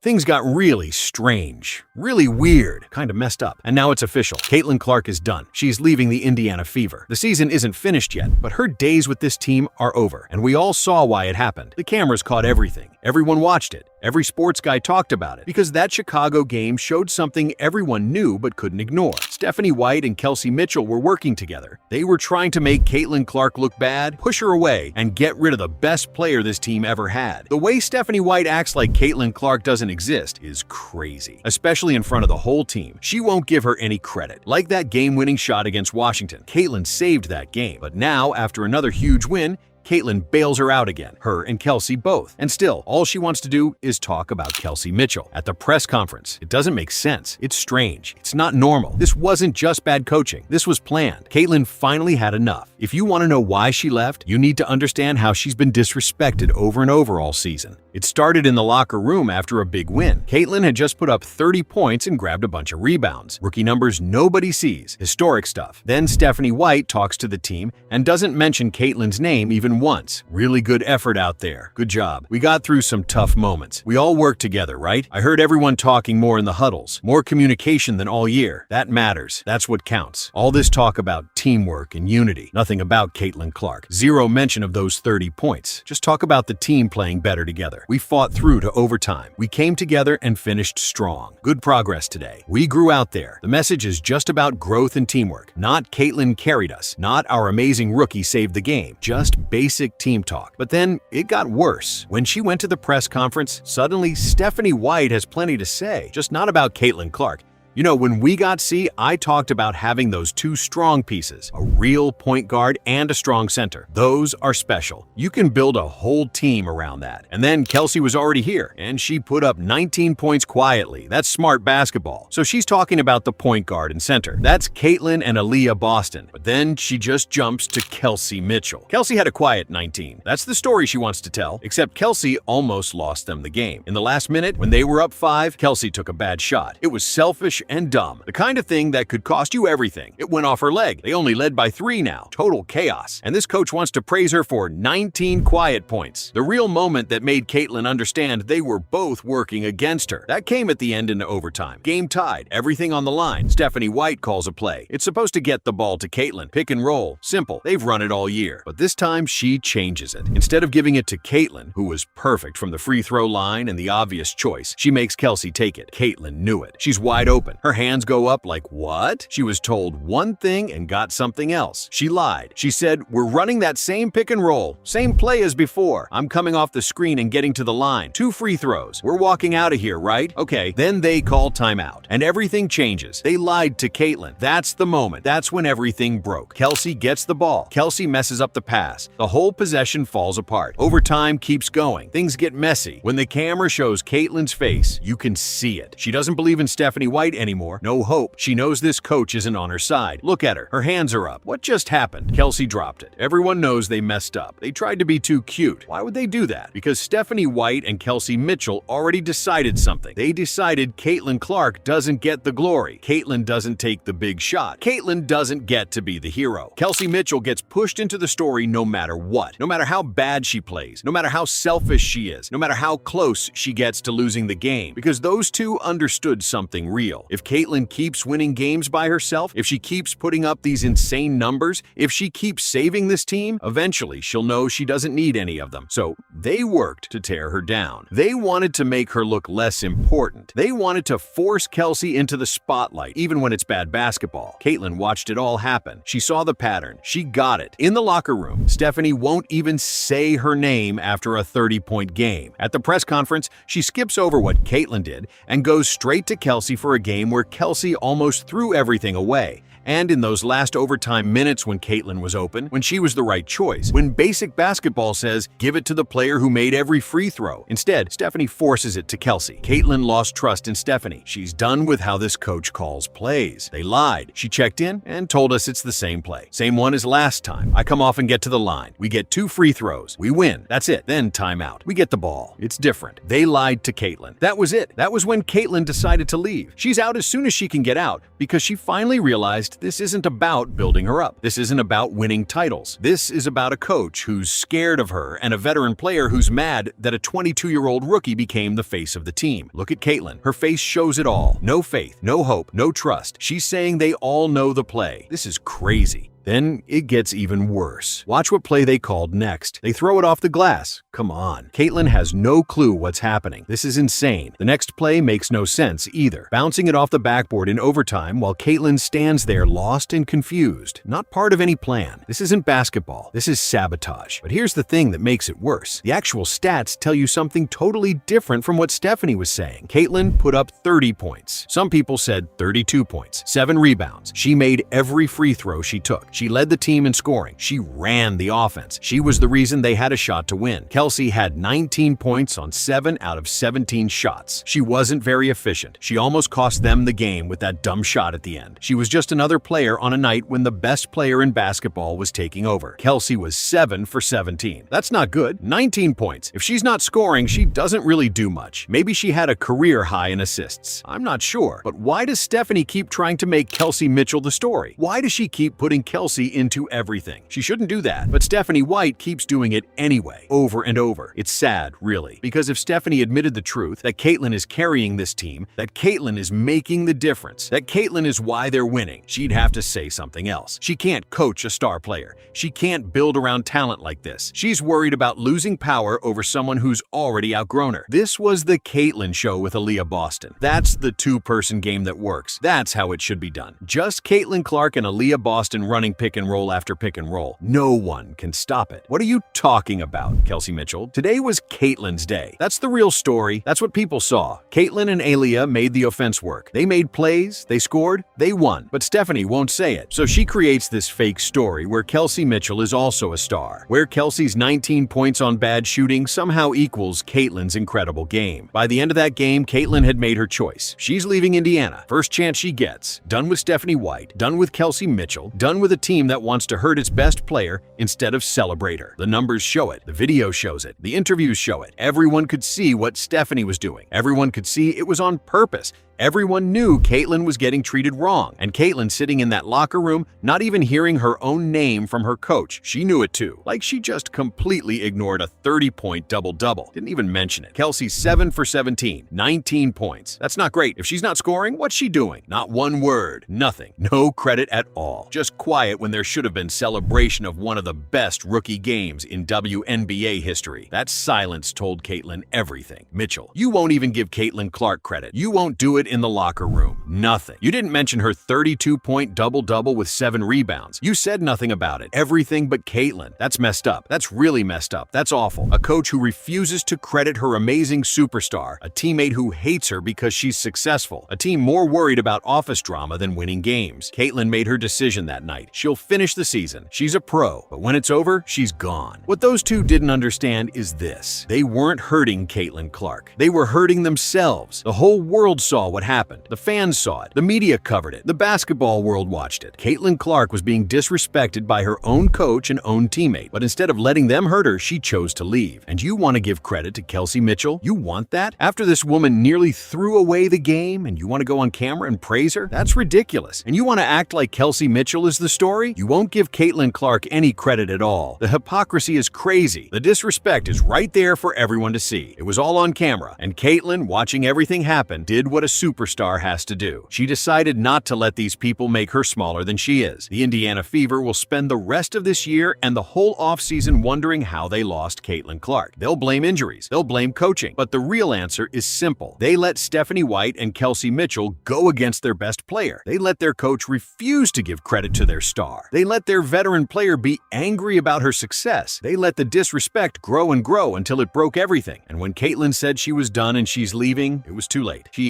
things got really strange, really weird, kind of messed up. And now it's official. Caitlin Clark is done. She's leaving the Indiana Fever. The season isn't finished yet, but her days with this team are over. And we all saw why it happened. The cameras caught everything. Everyone watched it. Every sports guy talked about it because that Chicago game showed something everyone knew but couldn't ignore. Stephanie White and Kelsey Mitchell were working together. They were trying to make Caitlin Clark look bad, push her away, and get rid of the best player this team ever had. The way Stephanie White acts like Caitlin Clark doesn't exist is crazy, especially in front of the whole team. She won't give her any credit. Like that game-winning shot against Washington. Caitlin saved that game, but now, after another huge win, Caitlin bails her out again, her and Kelsey both. And still, all she wants to do is talk about Kelsey Mitchell. At the press conference, it doesn't make sense. It's strange. It's not normal. This wasn't just bad coaching. This was planned. Caitlin finally had enough. If you want to know why she left, you need to understand how she's been disrespected over and over all season. It started in the locker room after a big win. Caitlin had just put up 30 points and grabbed a bunch of rebounds. Rookie numbers nobody sees. Historic stuff. Then Stephanie White talks to the team and doesn't mention Caitlin's name even once. Really good effort out there. Good job. We got through some tough moments. We all worked together, right? I heard everyone talking more in the huddles. More communication than all year. That matters. That's what counts. All this talk about teamwork and unity. Nothing about Caitlin Clark. Zero mention of those 30 points. Just talk about the team playing better together. We fought through to overtime. We came together and finished strong. Good progress today. We grew out there. The message is just about growth and teamwork. Not Caitlin carried us. Not our amazing rookie saved the game. Just basic team talk. But then it got worse. When she went to the press conference, suddenly Stephanie White has plenty to say. Just not about Caitlin Clark. You know, when we got C, I talked about having those two strong pieces, a real point guard and a strong center. Those are special. You can build a whole team around that. And then Kelsey was already here, and she put up 19 points quietly. That's smart basketball. So she's talking about the point guard and center. That's Caitlin and Aaliyah Boston. But then she just jumps to Kelsey Mitchell. Kelsey had a quiet 19. That's the story she wants to tell, except Kelsey almost lost them the game. In the last minute, when they were up 5, Kelsey took a bad shot. It was selfish and dumb. The kind of thing that could cost you everything. It went off her leg. They only led by 3 now. Total chaos. And this coach wants to praise her for 19 quiet points. The real moment that made Caitlin understand they were both working against her. That came at the end in overtime. Game tied. Everything on the line. Stephanie White calls a play. It's supposed to get the ball to Caitlin. Pick and roll. Simple. They've run it all year. But this time she changes it. Instead of giving it to Caitlin, who was perfect from the free throw line and the obvious choice, she makes Kelsey take it. Caitlin knew it. She's wide open. Her hands go up like, what? She was told one thing and got something else. She lied. She said, we're running that same pick and roll. Same play as before. I'm coming off the screen and getting to the line. 2 free throws. We're walking out of here, right? Okay. Then they call timeout. And everything changes. They lied to Caitlin. That's the moment. That's when everything broke. Kelsey gets the ball. Kelsey messes up the pass. The whole possession falls apart. Overtime keeps going. Things get messy. When the camera shows Caitlin's face, you can see it. She doesn't believe in Stephanie White anymore. No hope. She knows this coach isn't on her side. Look at her. Her hands are up. What just happened? Kelsey dropped it. Everyone knows they messed up. They tried to be too cute. Why would they do that? Because Stephanie White and Kelsey Mitchell already decided something. They decided Caitlin Clark doesn't get the glory. Caitlin doesn't take the big shot. Caitlin doesn't get to be the hero. Kelsey Mitchell gets pushed into the story no matter what. No matter how bad she plays. No matter how selfish she is. No matter how close she gets to losing the game. Because those two understood something real. If Caitlin keeps winning games by herself, if she keeps putting up these insane numbers, if she keeps saving this team, eventually she'll know she doesn't need any of them. So they worked to tear her down. They wanted to make her look less important. They wanted to force Kelsey into the spotlight, even when it's bad basketball. Caitlin watched it all happen. She saw the pattern. She got it. In the locker room, Stephanie won't even say her name after a 30-point game. At the press conference, she skips over what Caitlin did and goes straight to Kelsey for a game where Kelsey almost threw everything away. And in those last overtime minutes when Caitlin was open, when she was the right choice, when basic basketball says, give it to the player who made every free throw. Instead, Stephanie forces it to Kelsey. Caitlin lost trust in Stephanie. She's done with how this coach calls plays. They lied. She checked in and told us it's the same play. Same one as last time. I come off and get to the line. We get 2 free throws. We win. That's it. Then timeout. We get the ball. It's different. They lied to Caitlin. That was it. That was when Caitlin decided to leave. She's out as soon as she can get out because she finally realized But this isn't about building her up. This isn't about winning titles. This is about a coach who's scared of her and a veteran player who's mad that a 22-year-old rookie became the face of the team. Look at Caitlin. Her face shows it all. No faith, no hope, no trust. She's saying they all know the play. This is crazy. Then it gets even worse. Watch what play they called next. They throw it off the glass. Come on. Caitlin has no clue what's happening. This is insane. The next play makes no sense either. Bouncing it off the backboard in overtime while Caitlin stands there lost and confused. Not part of any plan. This isn't basketball. This is sabotage. But here's the thing that makes it worse. The actual stats tell you something totally different from what Stephanie was saying. Caitlin put up 30 points. Some people said 32 points, 7 rebounds. She made every free throw she took. She led the team in scoring. She ran the offense. She was the reason they had a shot to win. Kelsey had 19 points on 7 out of 17 shots. She wasn't very efficient. She almost cost them the game with that dumb shot at the end. She was just another player on a night when the best player in basketball was taking over. Kelsey was 7 for 17. That's not good. 19 points. If she's not scoring, she doesn't really do much. Maybe she had a career high in assists. I'm not sure. But why does Stephanie keep trying to make Kelsey Mitchell the story? Why does she keep putting Kelsey into everything? She shouldn't do that, but Stephanie White keeps doing it anyway, over and over. It's sad, really, because if Stephanie admitted the truth, that Caitlin is carrying this team, that Caitlin is making the difference, that Caitlin is why they're winning, she'd have to say something else. She can't coach a star player. She can't build around talent like this. She's worried about losing power over someone who's already outgrown her. This was the Caitlin show with Aaliyah Boston. That's the two-person game that works. That's how it should be done. Just Caitlin Clark and Aaliyah Boston running pick and roll after pick and roll. No one can stop it. What are you talking about, Kelsey Mitchell? Today was Caitlin's day. That's the real story. That's what people saw. Caitlin and Aaliyah made the offense work. They made plays, they scored, they won. But Stephanie won't say it. So she creates this fake story where Kelsey Mitchell is also a star, where Kelsey's 19 points on bad shooting somehow equals Caitlin's incredible game. By the end of that game, Caitlin had made her choice. She's leaving Indiana. First chance she gets. Done with Stephanie White. Done with Kelsey Mitchell. Done with a team that wants to hurt its best player instead of celebrate her. The numbers show it. The video shows it. The interviews show it. Everyone could see what Stephanie was doing. Everyone could see it was on purpose. Everyone knew Caitlin was getting treated wrong, and Caitlin sitting in that locker room, not even hearing her own name from her coach. She knew it too. Like she just completely ignored a 30-point double-double. Didn't even mention it. Kelsey 7 for 17, 19 points. That's not great. If she's not scoring, what's she doing? Not one word. Nothing. No credit at all. Just quiet when there should have been celebration of one of the best rookie games in wnba history. That silence told Caitlin everything. Mitchell, you won't even give Caitlin Clark credit. You won't do it in the locker room. Nothing. You didn't mention her 32-point double-double with 7 rebounds. You said nothing about it. Everything but Caitlin. That's messed up. That's really messed up. That's awful. A coach who refuses to credit her amazing superstar. A teammate who hates her because she's successful. A team more worried about office drama than winning games. Caitlin made her decision that night. She'll finish the season. She's a pro, but when it's over, she's gone. What those two didn't understand is this. They weren't hurting Caitlin Clark. They were hurting themselves. The whole world saw what happened. The fans saw it. The media covered it. The basketball world watched it. Caitlin Clark was being disrespected by her own coach and own teammate, but instead of letting them hurt her, she chose to leave. And you want to give credit to Kelsey Mitchell? You want that? After this woman nearly threw away the game and you want to go on camera and praise her? That's ridiculous. And you want to act like Kelsey Mitchell is the story? You won't give Caitlin Clark any credit at all. The hypocrisy is crazy. The disrespect is right there for everyone to see. It was all on camera, and Caitlin, watching everything happen, did what a superstar has to do. She decided not to let these people make her smaller than she is. The Indiana Fever will spend the rest of this year and the whole offseason wondering how they lost Caitlin Clark. They'll blame injuries. They'll blame coaching. But the real answer is simple. They let Stephanie White and Kelsey Mitchell go against their best player. They let their coach refuse to give credit to their star. They let their veteran player be angry about her success. They let the disrespect grow and grow until it broke everything. And when Caitlin said she was done and she's leaving, it was too late. She